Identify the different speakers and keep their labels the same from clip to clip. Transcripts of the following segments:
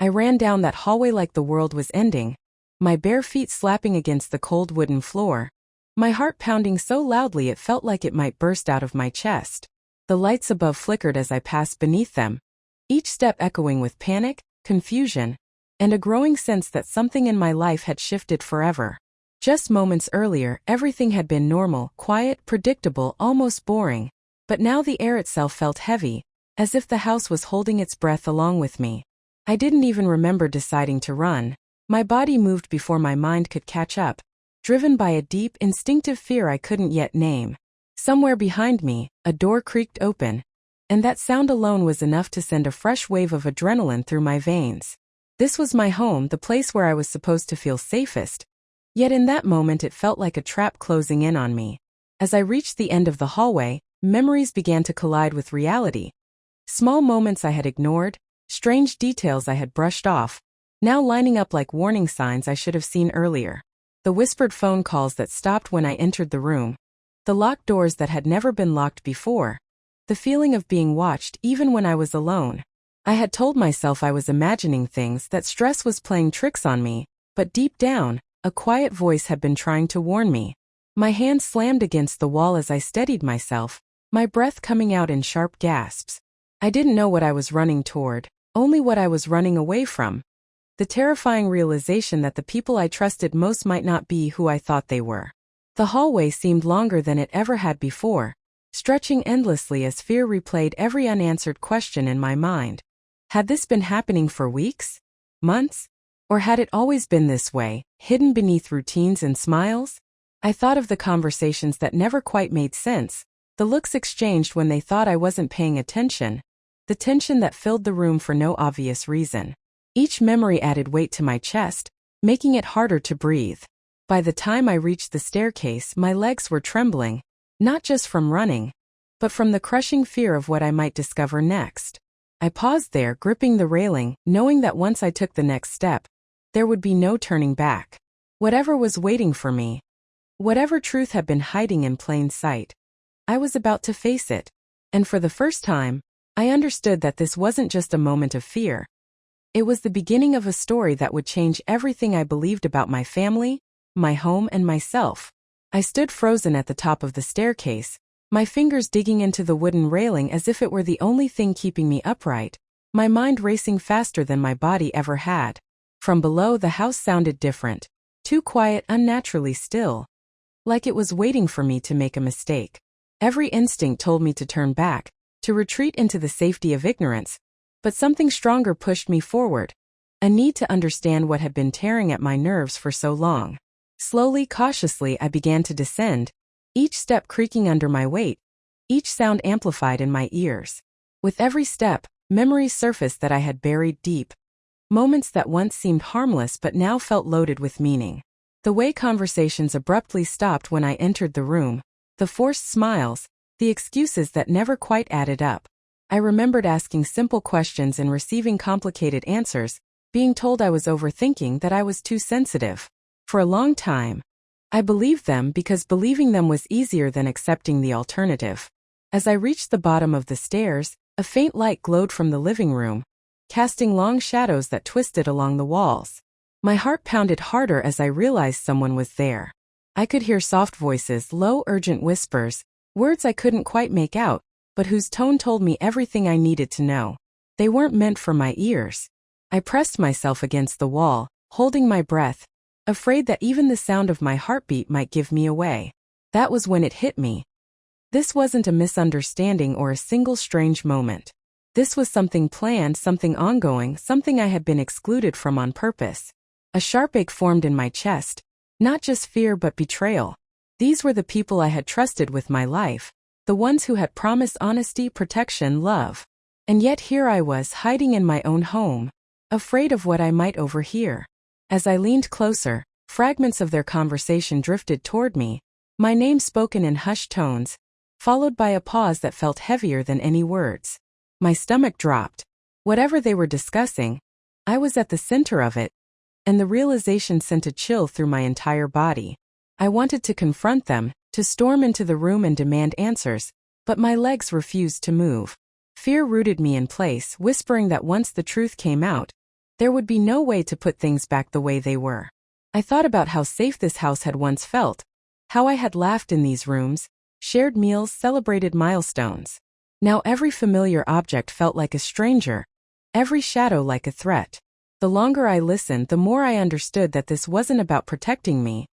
Speaker 1: I ran down that hallway like the world was ending, my bare feet slapping against the cold wooden floor, my heart pounding so loudly it felt like it might burst out of my chest. The lights above flickered as I passed beneath them, each step echoing with panic, confusion, and a growing sense that something in my life had shifted forever. Just moments earlier, everything had been normal, quiet, predictable, almost boring, but now the air itself felt heavy, as if the house was holding its breath along with me. I didn't even remember deciding to run. My body moved before my mind could catch up, driven by a deep, instinctive fear I couldn't yet name. Somewhere behind me, a door creaked open, and that sound alone was enough to send a fresh wave of adrenaline through my veins. This was my home, the place where I was supposed to feel safest. Yet in that moment it felt like a trap closing in on me. As I reached the end of the hallway, memories began to collide with reality. Small moments I had ignored, strange details I had brushed off, now lining up like warning signs I should have seen earlier. The whispered phone calls that stopped when I entered the room. The locked doors that had never been locked before. The feeling of being watched even when I was alone. I had told myself I was imagining things, that stress was playing tricks on me, but deep down, a quiet voice had been trying to warn me. My hand slammed against the wall as I steadied myself, my breath coming out in sharp gasps. I didn't know what I was running toward, only what I was running away from. The terrifying realization that the people I trusted most might not be who I thought they were. The hallway seemed longer than it ever had before, stretching endlessly as fear replayed every unanswered question in my mind. Had this been happening for weeks? Months? Or had it always been this way, hidden beneath routines and smiles? I thought of the conversations that never quite made sense, the looks exchanged when they thought I wasn't paying attention, the tension that filled the room for no obvious reason. Each memory added weight to my chest, making it harder to breathe. By the time I reached the staircase, my legs were trembling, not just from running, but from the crushing fear of what I might discover next. I paused there, gripping the railing, knowing that once I took the next step, there would be no turning back. Whatever was waiting for me, whatever truth had been hiding in plain sight, I was about to face it. And for the first time, I understood that this wasn't just a moment of fear. It was the beginning of a story that would change everything I believed about my family, my home, and myself. I stood frozen at the top of the staircase, my fingers digging into the wooden railing as if it were the only thing keeping me upright, my mind racing faster than my body ever had. From below, the house sounded different, too quiet, unnaturally still, like it was waiting for me to make a mistake. Every instinct told me to turn back, to retreat into the safety of ignorance, but something stronger pushed me forward, a need to understand what had been tearing at my nerves for so long. Slowly, cautiously, I began to descend, each step creaking under my weight, each sound amplified in my ears. With every step, memories surfaced that I had buried deep, moments that once seemed harmless but now felt loaded with meaning. The way conversations abruptly stopped when I entered the room, the forced smiles, the excuses that never quite added up. I remembered asking simple questions and receiving complicated answers, being told I was overthinking, that I was too sensitive. For a long time, I believed them because believing them was easier than accepting the alternative. As I reached the bottom of the stairs, a faint light glowed from the living room, casting long shadows that twisted along the walls. My heart pounded harder as I realized someone was there. I could hear soft voices, low, urgent whispers, words I couldn't quite make out, but whose tone told me everything I needed to know. They weren't meant for my ears. I pressed myself against the wall, holding my breath, afraid that even the sound of my heartbeat might give me away. That was when it hit me. This wasn't a misunderstanding or a single strange moment. This was something planned, something ongoing, something I had been excluded from on purpose. A sharp ache formed in my chest, not just fear but betrayal. These were the people I had trusted with my life, the ones who had promised honesty, protection, love. And yet here I was, hiding in my own home, afraid of what I might overhear. As I leaned closer, fragments of their conversation drifted toward me, my name spoken in hushed tones, followed by a pause that felt heavier than any words. My stomach dropped. Whatever they were discussing, I was at the center of it, and the realization sent a chill through my entire body. I wanted to confront them, to storm into the room and demand answers, but my legs refused to move. Fear rooted me in place, whispering that once the truth came out, There would be no way to put things back the way they were. I thought about how safe this house had once felt, how I had laughed in these rooms, shared meals, celebrated milestones. Now every familiar object felt like a stranger, every shadow like a threat. The longer I listened, the more I understood that this wasn't about protecting me.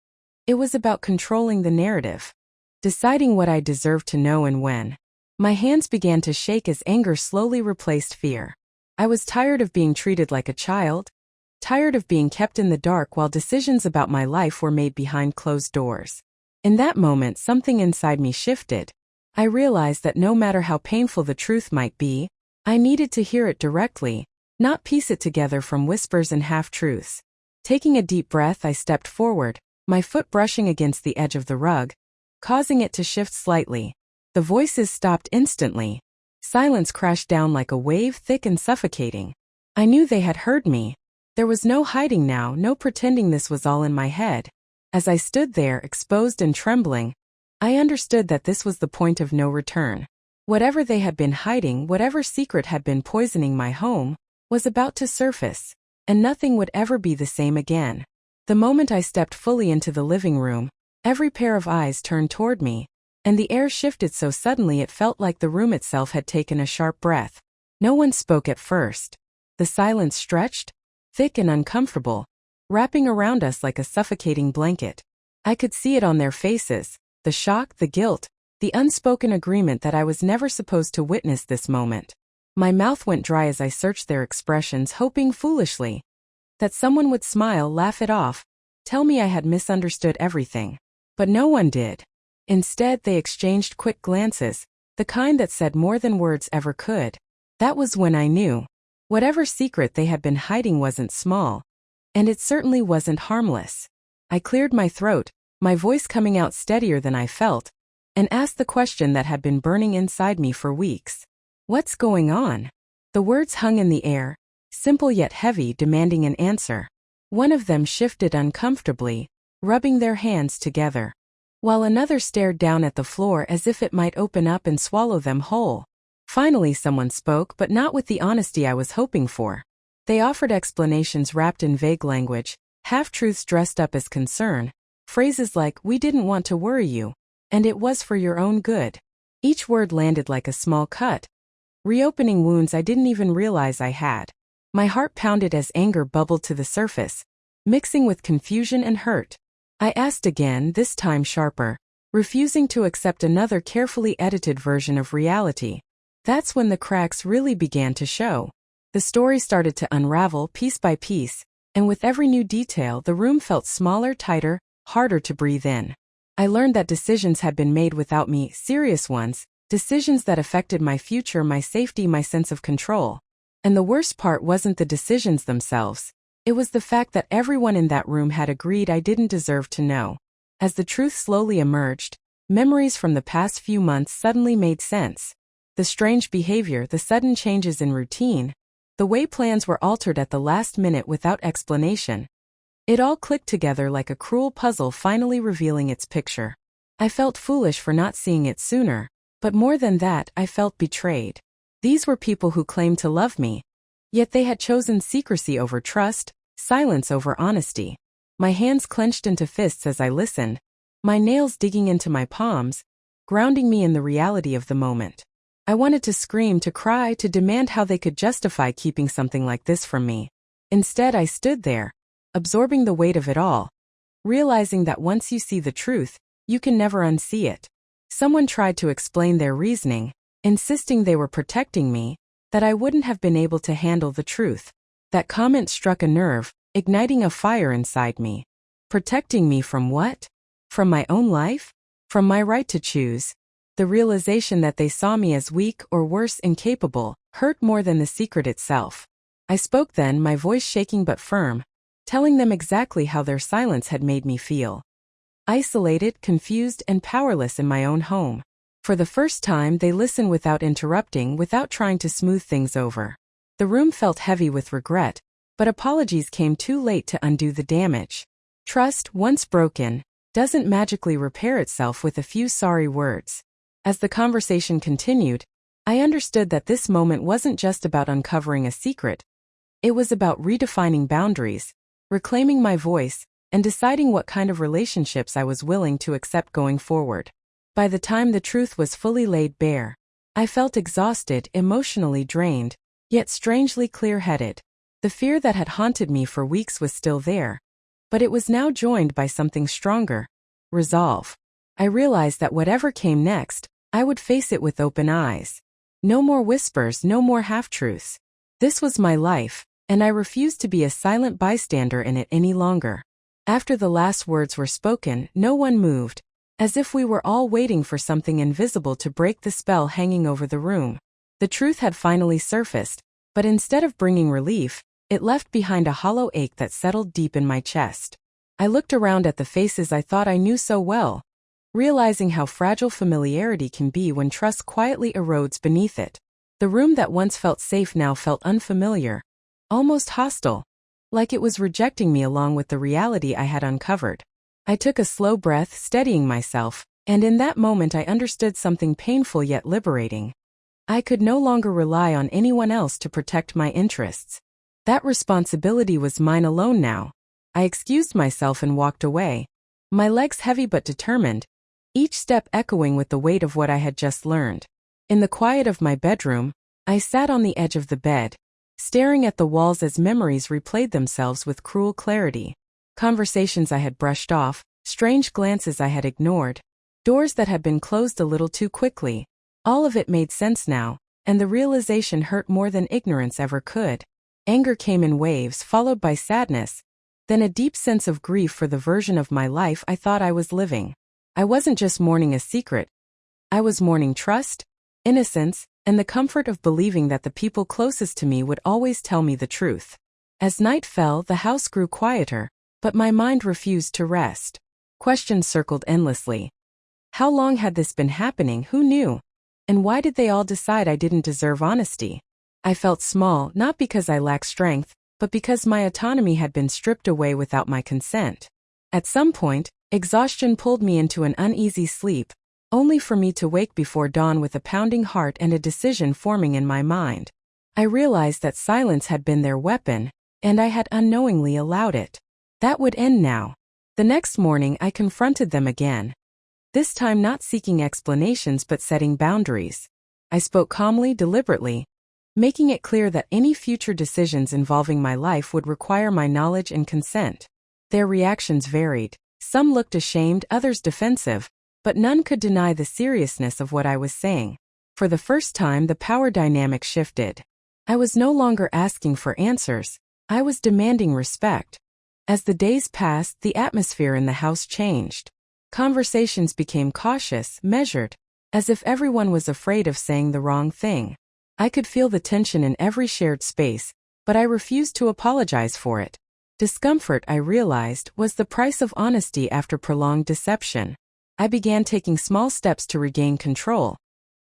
Speaker 1: It was about controlling the narrative, deciding what I deserved to know and when. My hands began to shake as anger slowly replaced fear. I was tired of being treated like a child, tired of being kept in the dark while decisions about my life were made behind closed doors. In that moment, something inside me shifted. I realized that no matter how painful the truth might be, I needed to hear it directly, not piece it together from whispers and half-truths. Taking a deep breath, I stepped forward, my foot brushing against the edge of the rug, causing it to shift slightly. The voices stopped instantly. Silence crashed down like a wave, thick and suffocating. I knew they had heard me. There was no hiding now, no pretending this was all in my head. As I stood there, exposed and trembling, I understood that this was the point of no return. Whatever they had been hiding, whatever secret had been poisoning my home, was about to surface, and nothing would ever be the same again. The moment I stepped fully into the living room, every pair of eyes turned toward me, and the air shifted so suddenly it felt like the room itself had taken a sharp breath. No one spoke at first. The silence stretched, thick and uncomfortable, wrapping around us like a suffocating blanket. I could see it on their faces, the shock, the guilt, the unspoken agreement that I was never supposed to witness this moment. My mouth went dry as I searched their expressions, hoping foolishly that someone would smile, laugh it off, tell me I had misunderstood everything. But no one did. Instead, they exchanged quick glances, the kind that said more than words ever could. That was when I knew. Whatever secret they had been hiding wasn't small, and it certainly wasn't harmless. I cleared my throat, my voice coming out steadier than I felt, and asked the question that had been burning inside me for weeks. What's going on? The words hung in the air, simple yet heavy, demanding an answer. One of them shifted uncomfortably, rubbing their hands together, while another stared down at the floor as if it might open up and swallow them whole. Finally someone spoke, but not with the honesty I was hoping for. They offered explanations wrapped in vague language, half-truths dressed up as concern, phrases like, "We didn't want to worry you, and it was for your own good." Each word landed like a small cut, reopening wounds I didn't even realize I had. My heart pounded as anger bubbled to the surface, mixing with confusion and hurt. I asked again, this time sharper, refusing to accept another carefully edited version of reality. That's when the cracks really began to show. The story started to unravel piece by piece, and with every new detail, the room felt smaller, tighter, harder to breathe in. I learned that decisions had been made without me, serious ones, decisions that affected my future, my safety, my sense of control. And the worst part wasn't the decisions themselves. It was the fact that everyone in that room had agreed I didn't deserve to know. As the truth slowly emerged, memories from the past few months suddenly made sense. The strange behavior, the sudden changes in routine, the way plans were altered at the last minute without explanation. It all clicked together like a cruel puzzle finally revealing its picture. I felt foolish for not seeing it sooner, but more than that, I felt betrayed. These were people who claimed to love me, yet they had chosen secrecy over trust, silence over honesty. My hands clenched into fists as I listened, my nails digging into my palms, grounding me in the reality of the moment. I wanted to scream, to cry, to demand how they could justify keeping something like this from me. Instead, I stood there, absorbing the weight of it all, realizing that once you see the truth, you can never unsee it. Someone tried to explain their reasoning, insisting they were protecting me, that I wouldn't have been able to handle the truth. That comment struck a nerve, igniting a fire inside me. Protecting me from what? From my own life? From my right to choose? The realization that they saw me as weak or worse, incapable, hurt more than the secret itself. I spoke then, my voice shaking but firm, telling them exactly how their silence had made me feel. Isolated, confused, and powerless in my own home. For the first time, they listened without interrupting, without trying to smooth things over. The room felt heavy with regret, but apologies came too late to undo the damage. Trust, once broken, doesn't magically repair itself with a few sorry words. As the conversation continued, I understood that this moment wasn't just about uncovering a secret. It was about redefining boundaries, reclaiming my voice, and deciding what kind of relationships I was willing to accept going forward. By the time the truth was fully laid bare, I felt exhausted, emotionally drained, yet strangely clear-headed. The fear that had haunted me for weeks was still there, but it was now joined by something stronger: resolve. I realized that whatever came next, I would face it with open eyes. No more whispers, no more half-truths. This was my life, and I refused to be a silent bystander in it any longer. After the last words were spoken, no one moved, as if we were all waiting for something invisible to break the spell hanging over the room. The truth had finally surfaced, but instead of bringing relief, it left behind a hollow ache that settled deep in my chest. I looked around at the faces I thought I knew so well, realizing how fragile familiarity can be when trust quietly erodes beneath it. The room that once felt safe now felt unfamiliar, almost hostile, like it was rejecting me along with the reality I had uncovered. I took a slow breath, steadying myself, and in that moment I understood something painful yet liberating. I could no longer rely on anyone else to protect my interests. That responsibility was mine alone now. I excused myself and walked away, my legs heavy but determined, each step echoing with the weight of what I had just learned. In the quiet of my bedroom, I sat on the edge of the bed, staring at the walls as memories replayed themselves with cruel clarity. Conversations I had brushed off, strange glances I had ignored, doors that had been closed a little too quickly. All of it made sense now, and the realization hurt more than ignorance ever could. Anger came in waves, followed by sadness, then a deep sense of grief for the version of my life I thought I was living. I wasn't just mourning a secret. I was mourning trust, innocence, and the comfort of believing that the people closest to me would always tell me the truth. As night fell, the house grew quieter, but my mind refused to rest. Questions circled endlessly. How long had this been happening? Who knew? And why did they all decide I didn't deserve honesty? I felt small, not because I lacked strength, but because my autonomy had been stripped away without my consent. At some point, exhaustion pulled me into an uneasy sleep, only for me to wake before dawn with a pounding heart and a decision forming in my mind. I realized that silence had been their weapon, and I had unknowingly allowed it. That would end now. The next morning I confronted them again. This time not seeking explanations but setting boundaries. I spoke calmly, deliberately, making it clear that any future decisions involving my life would require my knowledge and consent. Their reactions varied. Some looked ashamed, others defensive, but none could deny the seriousness of what I was saying. For the first time, the power dynamic shifted. I was no longer asking for answers. I was demanding respect. As the days passed, the atmosphere in the house changed. Conversations became cautious, measured, as if everyone was afraid of saying the wrong thing. I could feel the tension in every shared space, but I refused to apologize for it. Discomfort, I realized, was the price of honesty after prolonged deception. I began taking small steps to regain control.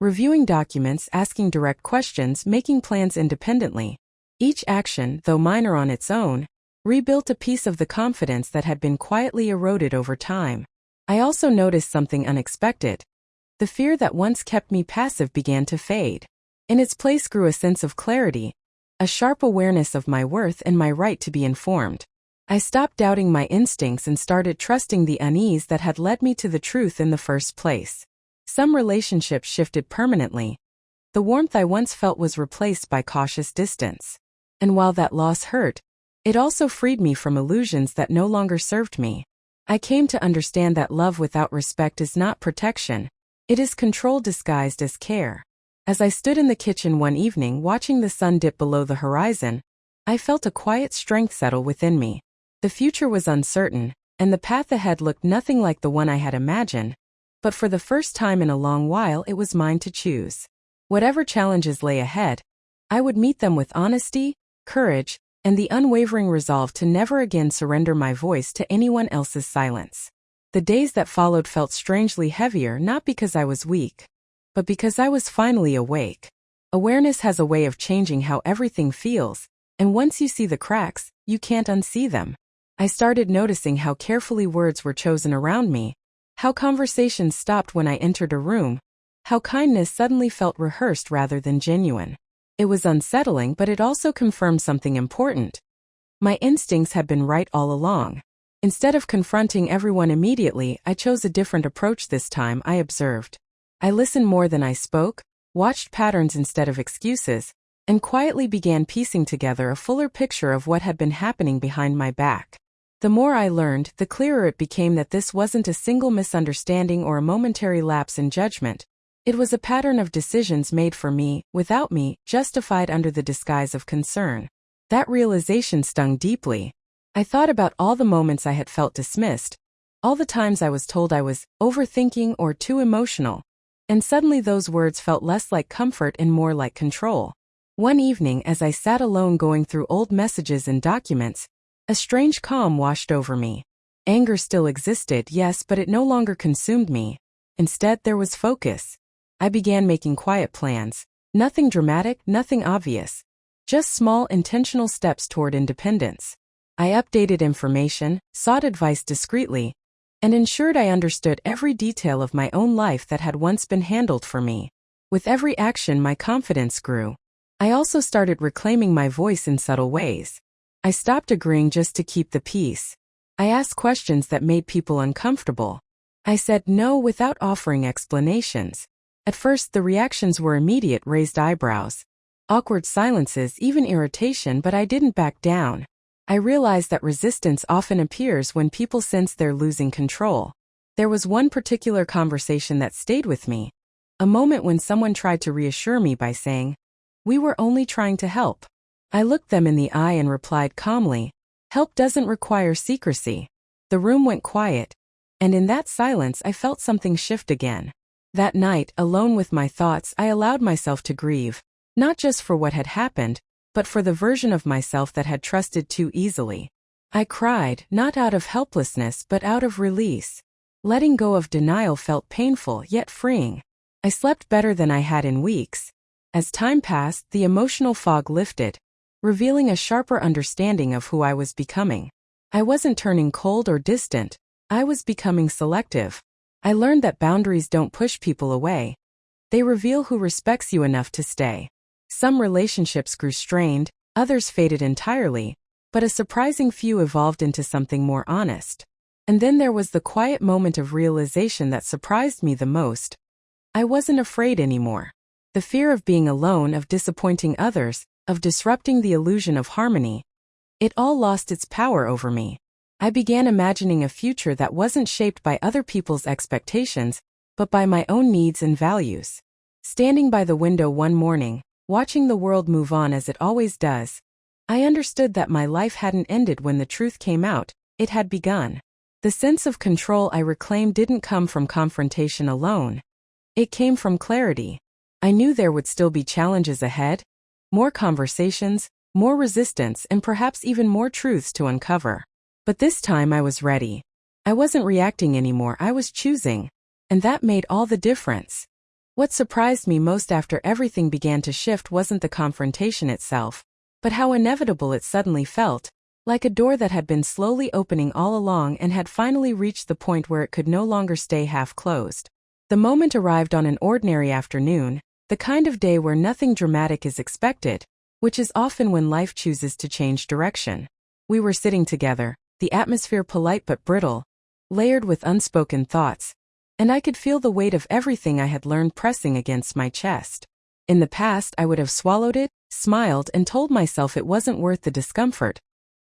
Speaker 1: Reviewing documents, asking direct questions, making plans independently. Each action, though minor on its own, rebuilt a piece of the confidence that had been quietly eroded over time. I also noticed something unexpected. The fear that once kept me passive began to fade. In its place grew a sense of clarity, a sharp awareness of my worth and my right to be informed. I stopped doubting my instincts and started trusting the unease that had led me to the truth in the first place. Some relationships shifted permanently. The warmth I once felt was replaced by cautious distance. And while that loss hurt, it also freed me from illusions that no longer served me. I came to understand that love without respect is not protection. It is control disguised as care. As I stood in the kitchen one evening watching the sun dip below the horizon, I felt a quiet strength settle within me. The future was uncertain, and the path ahead looked nothing like the one I had imagined, but for the first time in a long while it was mine to choose. Whatever challenges lay ahead, I would meet them with honesty, courage, and the unwavering resolve to never again surrender my voice to anyone else's silence. The days that followed felt strangely heavier, not because I was weak, but because I was finally awake. Awareness has a way of changing how everything feels, and once you see the cracks, you can't unsee them. I started noticing how carefully words were chosen around me, how conversations stopped when I entered a room, how kindness suddenly felt rehearsed rather than genuine. It was unsettling, but it also confirmed something important. My instincts had been right all along. Instead of confronting everyone immediately, I chose a different approach this time, I observed. I listened more than I spoke, watched patterns instead of excuses, and quietly began piecing together a fuller picture of what had been happening behind my back. The more I learned, the clearer it became that this wasn't a single misunderstanding or a momentary lapse in judgment. It was a pattern of decisions made for me, without me, justified under the disguise of concern. That realization stung deeply. I thought about all the moments I had felt dismissed, all the times I was told I was overthinking or too emotional, and suddenly those words felt less like comfort and more like control. One evening, as I sat alone going through old messages and documents, a strange calm washed over me. Anger still existed, yes, but it no longer consumed me. Instead, there was focus. I began making quiet plans. Nothing dramatic, nothing obvious. Just small, intentional steps toward independence. I updated information, sought advice discreetly, and ensured I understood every detail of my own life that had once been handled for me. With every action, my confidence grew. I also started reclaiming my voice in subtle ways. I stopped agreeing just to keep the peace. I asked questions that made people uncomfortable. I said no without offering explanations. At first, the reactions were immediate: raised eyebrows, awkward silences, even irritation, but I didn't back down. I realized that resistance often appears when people sense they're losing control. There was one particular conversation that stayed with me. A moment when someone tried to reassure me by saying, "We were only trying to help." I looked them in the eye and replied calmly, "Help doesn't require secrecy." The room went quiet, and in that silence I felt something shift again. That night, alone with my thoughts, I allowed myself to grieve, not just for what had happened, but for the version of myself that had trusted too easily. I cried, not out of helplessness but out of release. Letting go of denial felt painful yet freeing. I slept better than I had in weeks. As time passed, the emotional fog lifted, revealing a sharper understanding of who I was becoming. I wasn't turning cold or distant. I was becoming selective. I learned that boundaries don't push people away. They reveal who respects you enough to stay. Some relationships grew strained, others faded entirely, but a surprising few evolved into something more honest. And then there was the quiet moment of realization that surprised me the most. I wasn't afraid anymore. The fear of being alone, of disappointing others, of disrupting the illusion of harmony, it all lost its power over me. I began imagining a future that wasn't shaped by other people's expectations, but by my own needs and values. Standing by the window one morning, watching the world move on as it always does, I understood that my life hadn't ended when the truth came out, it had begun. The sense of control I reclaimed didn't come from confrontation alone. It came from clarity. I knew there would still be challenges ahead, more conversations, more resistance, and perhaps even more truths to uncover. But this time I was ready. I wasn't reacting anymore, I was choosing. And that made all the difference. What surprised me most after everything began to shift wasn't the confrontation itself, but how inevitable it suddenly felt, like a door that had been slowly opening all along and had finally reached the point where it could no longer stay half closed. The moment arrived on an ordinary afternoon, the kind of day where nothing dramatic is expected, which is often when life chooses to change direction. We were sitting together, the atmosphere polite but brittle, layered with unspoken thoughts, and I could feel the weight of everything I had learned pressing against my chest. In the past, I would have swallowed it, smiled, and told myself it wasn't worth the discomfort,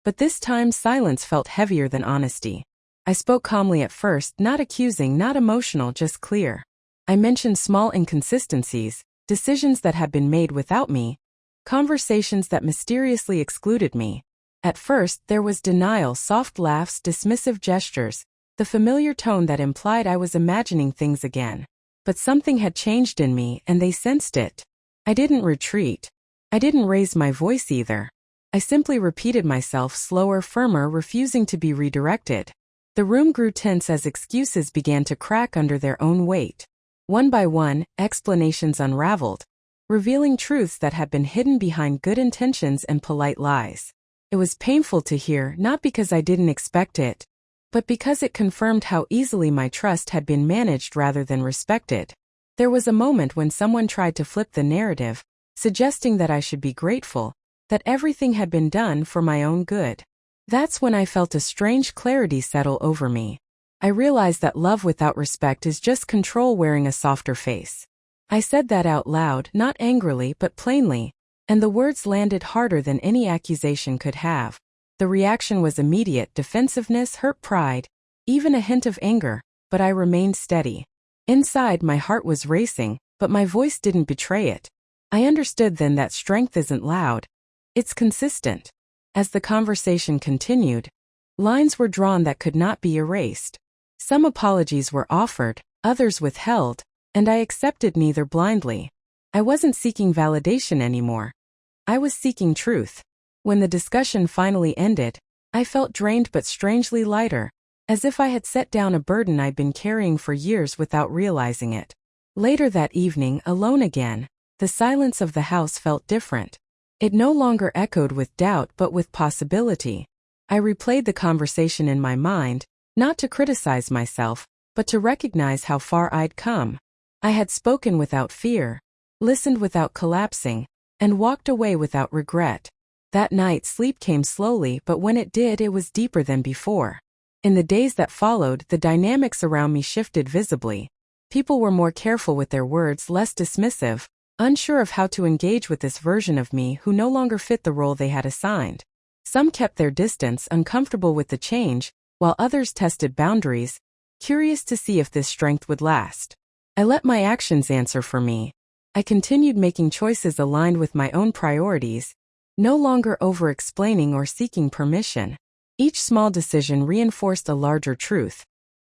Speaker 1: but this time silence felt heavier than honesty. I spoke calmly at first, not accusing, not emotional, just clear. I mentioned small inconsistencies, decisions that had been made without me, conversations that mysteriously excluded me. At first, there was denial, soft laughs, dismissive gestures, the familiar tone that implied I was imagining things again. But something had changed in me, and they sensed it. I didn't retreat. I didn't raise my voice either. I simply repeated myself, slower, firmer, refusing to be redirected. The room grew tense as excuses began to crack under their own weight. One by one, explanations unraveled, revealing truths that had been hidden behind good intentions and polite lies. It was painful to hear, not because I didn't expect it, but because it confirmed how easily my trust had been managed rather than respected. There was a moment when someone tried to flip the narrative, suggesting that I should be grateful, that everything had been done for my own good. That's when I felt a strange clarity settle over me. I realized that love without respect is just control wearing a softer face. I said that out loud, not angrily but plainly, and the words landed harder than any accusation could have. The reaction was immediate: defensiveness, hurt pride, even a hint of anger, but I remained steady. Inside, my heart was racing, but my voice didn't betray it. I understood then that strength isn't loud, it's consistent. As the conversation continued, lines were drawn that could not be erased. Some apologies were offered, others withheld, and I accepted neither blindly. I wasn't seeking validation anymore. I was seeking truth. When the discussion finally ended, I felt drained but strangely lighter, as if I had set down a burden I'd been carrying for years without realizing it. Later that evening, alone again, the silence of the house felt different. It no longer echoed with doubt but with possibility. I replayed the conversation in my mind, not to criticize myself, but to recognize how far I'd come. I had spoken without fear, listened without collapsing, and walked away without regret. That night sleep came slowly, but when it did, it was deeper than before. In the days that followed, the dynamics around me shifted visibly. People were more careful with their words, less dismissive, unsure of how to engage with this version of me who no longer fit the role they had assigned. Some kept their distance, uncomfortable with the change, while others tested boundaries, curious to see if this strength would last. I let my actions answer for me. I continued making choices aligned with my own priorities, no longer over-explaining or seeking permission. Each small decision reinforced a larger truth.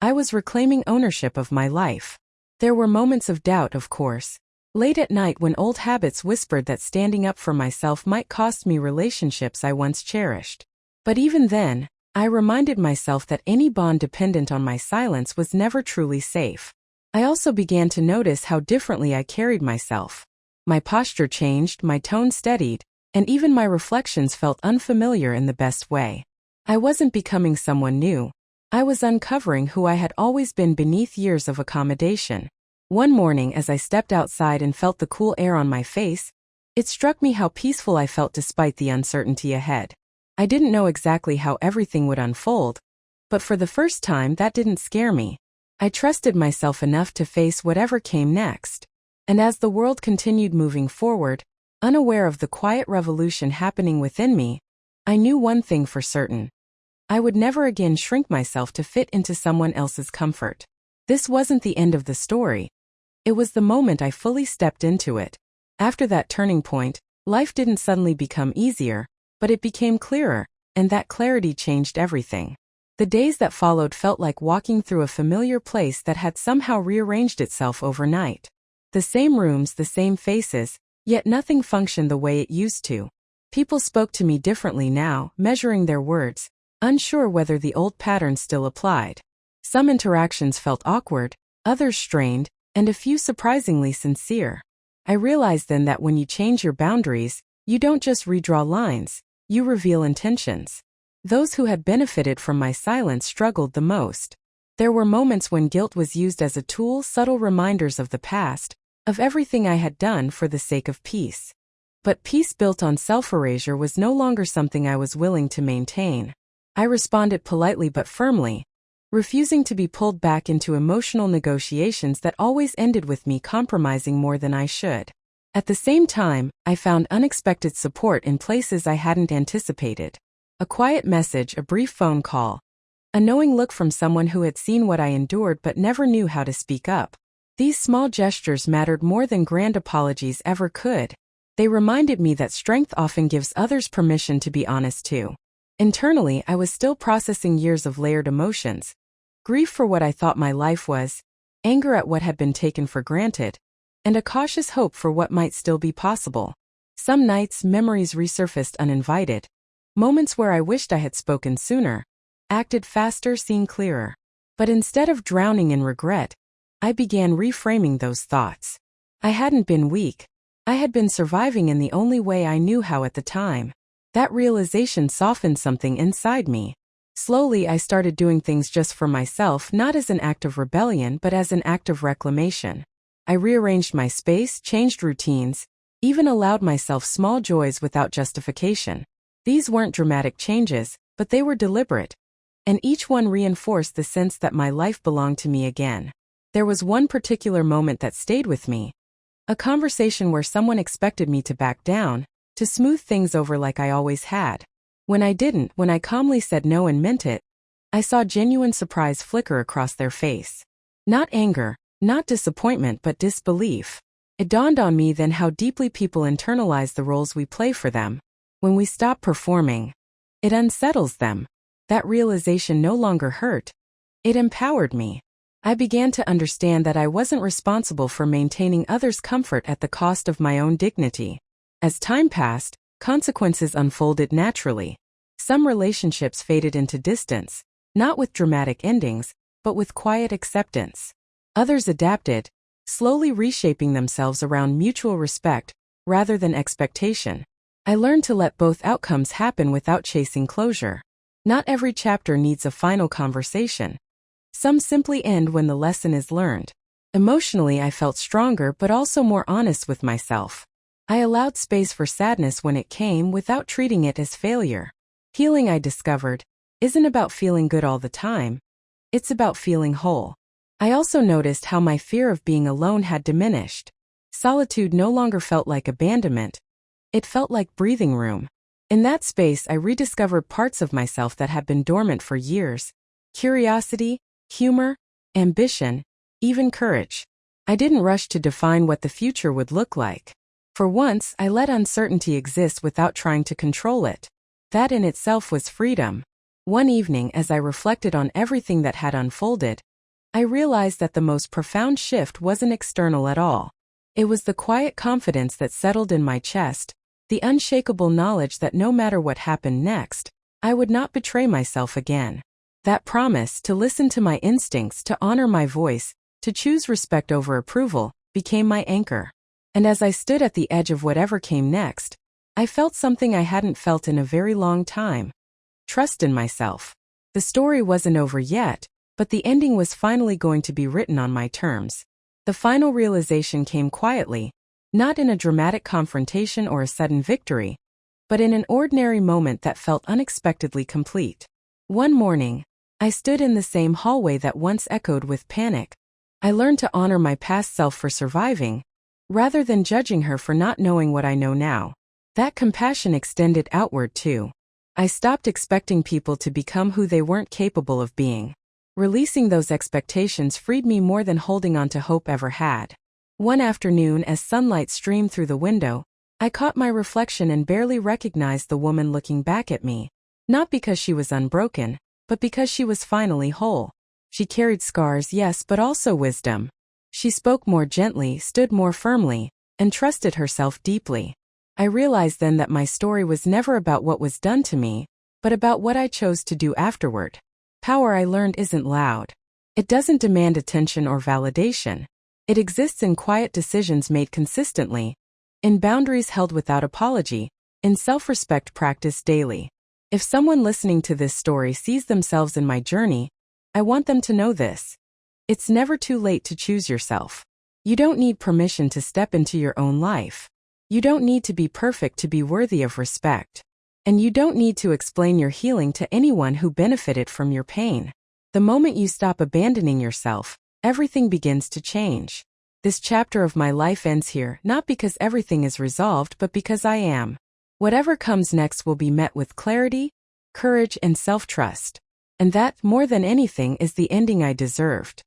Speaker 1: I was reclaiming ownership of my life. There were moments of doubt, of course. Late at night when old habits whispered that standing up for myself might cost me relationships I once cherished. But even then, I reminded myself that any bond dependent on my silence was never truly safe. I also began to notice how differently I carried myself. My posture changed, my tone steadied, and even my reflections felt unfamiliar in the best way. I wasn't becoming someone new. I was uncovering who I had always been beneath years of accommodation. One morning, as I stepped outside and felt the cool air on my face, it struck me how peaceful I felt despite the uncertainty ahead. I didn't know exactly how everything would unfold, but for the first time that didn't scare me. I trusted myself enough to face whatever came next. And as the world continued moving forward, unaware of the quiet revolution happening within me, I knew one thing for certain. I would never again shrink myself to fit into someone else's comfort. This wasn't the end of the story. It was the moment I fully stepped into it. After that turning point, life didn't suddenly become easier, but it became clearer, and that clarity changed everything. The days that followed felt like walking through a familiar place that had somehow rearranged itself overnight. The same rooms, the same faces, yet nothing functioned the way it used to. People spoke to me differently now, measuring their words, unsure whether the old patterns still applied. Some interactions felt awkward, others strained, and a few surprisingly sincere. I realized then that when you change your boundaries, you don't just redraw lines, you reveal intentions. Those who had benefited from my silence struggled the most. There were moments when guilt was used as a tool, subtle reminders of the past, of everything I had done for the sake of peace. But peace built on self-erasure was no longer something I was willing to maintain. I responded politely but firmly, refusing to be pulled back into emotional negotiations that always ended with me compromising more than I should. At the same time, I found unexpected support in places I hadn't anticipated. A quiet message, a brief phone call, a knowing look from someone who had seen what I endured but never knew how to speak up. These small gestures mattered more than grand apologies ever could. They reminded me that strength often gives others permission to be honest too. Internally, I was still processing years of layered emotions. Grief for what I thought my life was, anger at what had been taken for granted, and a cautious hope for what might still be possible. Some nights, memories resurfaced uninvited. Moments where I wished I had spoken sooner, acted faster, seen clearer. But instead of drowning in regret, I began reframing those thoughts. I hadn't been weak. I had been surviving in the only way I knew how at the time. That realization softened something inside me. Slowly, I started doing things just for myself, not as an act of rebellion but as an act of reclamation. I rearranged my space, changed routines, even allowed myself small joys without justification. These weren't dramatic changes, but they were deliberate, and each one reinforced the sense that my life belonged to me again. There was one particular moment that stayed with me. A conversation where someone expected me to back down, to smooth things over like I always had. When I didn't, when I calmly said no and meant it, I saw genuine surprise flicker across their face. Not anger, not disappointment, but disbelief. It dawned on me then how deeply people internalize the roles we play for them. When we stop performing, it unsettles them. That realization no longer hurt. It empowered me. I began to understand that I wasn't responsible for maintaining others' comfort at the cost of my own dignity. As time passed, consequences unfolded naturally. Some relationships faded into distance, not with dramatic endings, but with quiet acceptance. Others adapted, slowly reshaping themselves around mutual respect rather than expectation. I learned to let both outcomes happen without chasing closure. Not every chapter needs a final conversation. Some simply end when the lesson is learned. Emotionally, I felt stronger but also more honest with myself. I allowed space for sadness when it came without treating it as failure. Healing, I discovered, isn't about feeling good all the time. It's about feeling whole. I also noticed how my fear of being alone had diminished. Solitude no longer felt like abandonment. It felt like breathing room. In that space, I rediscovered parts of myself that had been dormant for years. Curiosity, humor, ambition, even courage. I didn't rush to define what the future would look like. For once, I let uncertainty exist without trying to control it. That in itself was freedom. One evening, as I reflected on everything that had unfolded, I realized that the most profound shift wasn't external at all. It was the quiet confidence that settled in my chest, the unshakable knowledge that no matter what happened next, I would not betray myself again. That promise to listen to my instincts, to honor my voice, to choose respect over approval, became my anchor. And as I stood at the edge of whatever came next, I felt something I hadn't felt in a very long time. Trust in myself. The story wasn't over yet, but the ending was finally going to be written on my terms. The final realization came quietly, not in a dramatic confrontation or a sudden victory, but in an ordinary moment that felt unexpectedly complete. One morning, I stood in the same hallway that once echoed with panic. I learned to honor my past self for surviving, rather than judging her for not knowing what I know now. That compassion extended outward too. I stopped expecting people to become who they weren't capable of being. Releasing those expectations freed me more than holding on to hope ever had. One afternoon, as sunlight streamed through the window, I caught my reflection and barely recognized the woman looking back at me. Not because she was unbroken, but because she was finally whole. She carried scars, yes, but also wisdom. She spoke more gently, stood more firmly, and trusted herself deeply. I realized then that my story was never about what was done to me, but about what I chose to do afterward. Power, I learned, isn't loud. It doesn't demand attention or validation. It exists in quiet decisions made consistently, in boundaries held without apology, in self-respect practiced daily. If someone listening to this story sees themselves in my journey, I want them to know this. It's never too late to choose yourself. You don't need permission to step into your own life. You don't need to be perfect to be worthy of respect. And you don't need to explain your healing to anyone who benefited from your pain. The moment you stop abandoning yourself, everything begins to change. This chapter of my life ends here, not because everything is resolved, but because I am. Whatever comes next will be met with clarity, courage, and self-trust. And that, more than anything, is the ending I deserved.